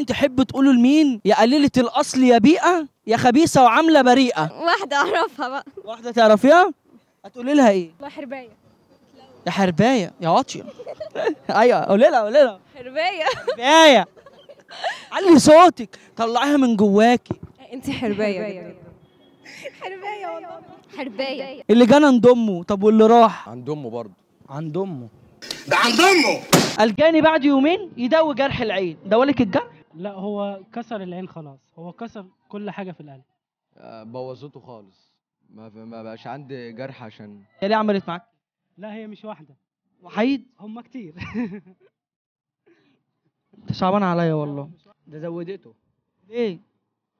تحب تقولوا لمين؟ يا قليلة الأصل يا بيئة يا خبيثة وعاملة بريئة. واحدة أعرفها بقى. واحدة تعرفيها؟ هتقولي لها إيه؟ الله حرباية. يا حرباية يا واطية. أيوه قولي لها قولي لها. حرباية. حرباية. علي صوتك، طلعيها من جواكي. أنت حرباية. حرباية والله. حرباية. اللي جانا عند أمه، طب واللي راح؟ عند امه برضه. عند امه. ده عند امه. الجاني بعد يومين يداوي جرح العين، داولك الجرح؟ لا هو كسر العين خلاص، هو كسر كل حاجة في القلب. بوظته خالص، ما بقاش عندي جرح عشان. هي ليه عملت معاك؟ لا هي مش واحدة، وحيد؟ هم كتير. انت صعبان عليا والله. ده زودته. ليه؟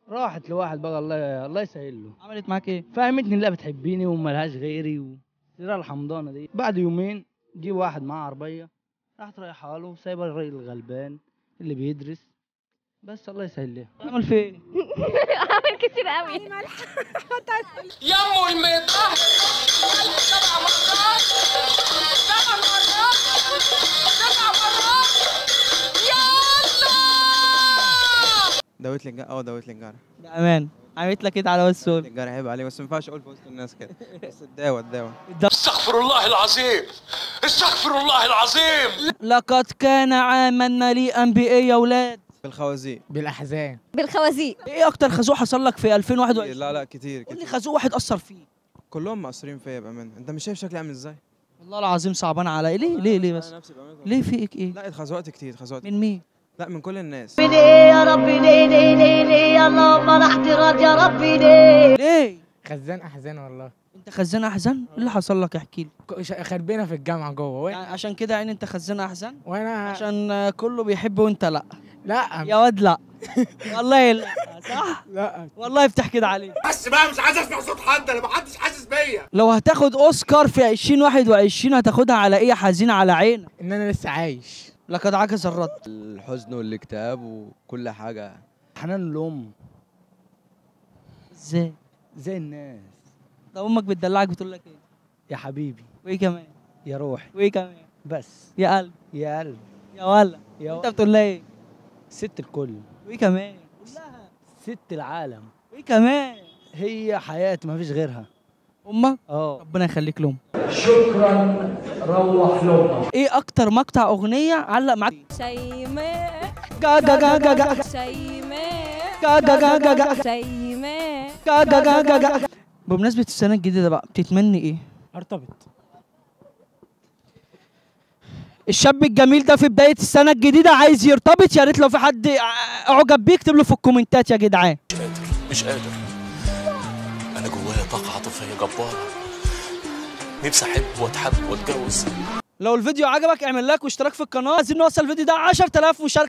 راحت لواحد بقى الله يسهل له. عملت معاك ايه؟ فهمتني لا بتحبيني وملهاش غيري سيرها الحمضانه دي. بعد يومين جه واحد معاه عربيه، راحت رايحه له سايبه الراجل الغلبان اللي بيدرس، بس الله يسهل له. عمل في ايه؟ عامل كتير قوي. يمو الميطة 7 مرات 7 مرات 7 مرات. يلا دوت لي دوت لي الجرح. بامان عملت لك ايه على وش السؤال؟ الجرح عيب عليه، بس ما ينفعش اقول في وسط الناس كده. بس الدواء استغفر الله العظيم، استغفر الله العظيم. لقد كان عاما مليئا بايه يا ولاد؟ بالخوازيق. بالاحزان. بالخوازيق. ايه اكتر خازوق حصل لك في 2021؟ لا كتير قول لي كتير. خازوق واحد اثر فيه. كلهم مقصرين فيا بامانه. انت مش شايف شكلي عامل ازاي؟ والله العظيم صعبان عليا. ليه بس؟ أنا نفسي بامانه. ليه فيك ايه؟ لا اتخزوقت كتير، اتخزوقت. من مين؟ لا من كل الناس. ليه يا ربي ليه اللهم لا احتراج يا ربي ليه؟ خزان احزان والله. انت خزان احزان؟ ايه اللي حصل لك؟ احكي لي. خربنا في الجامعه جوه يعني عشان كده يعني انت خزان احزان؟ وانا عشان كله بيحب وانت لا. لا يا واد لا. والله لا. صح؟ لا والله افتح كده عليك. بس بقى مش عايز اسمع صوت حد، انا محدش حاسس بيا. لو هتاخد اوسكار في 2021 هتاخدها على ايه؟ حزين على عينك. ان انا لسه عايش. لقد عجز الرد. الحزن والاكتئاب وكل حاجه. حنان الام ازاي؟ زي الناس. لو امك بتدلعك بتقول لك ايه؟ يا حبيبي وايه كمان؟ يا روحي وايه كمان؟ بس. يا قلب يا قلب يا ولا. انت بتقول لها ايه؟ ست الكل. وايه كمان؟ قول لها. ست العالم. وايه كمان؟ هي حياتي مفيش غيرها. امك؟ ربنا يخليك لهم. شكرا. روح لامك. ايه اكتر مقطع اغنيه علق معاك؟ شيماء. جا جا جا جا جا. شيماء. جا جا جا جا جا. شيماء. جا جا جا جا جا. بمناسبه السنه الجديده بقى بتتمني ايه؟ ارتبط. الشاب الجميل ده في بدايه السنه الجديده عايز يرتبط، يا ريت لو في حد اعجب بيه اكتب له في الكومنتات يا جدعان. مش قادر، انا جوايا طاقة عاطفية جبارة، نفسي احب واتحب واتجوز. لو الفيديو عجبك اعمل لايك واشتراك في القناه، عايزين نوصل الفيديو ده 10000 مشاركه.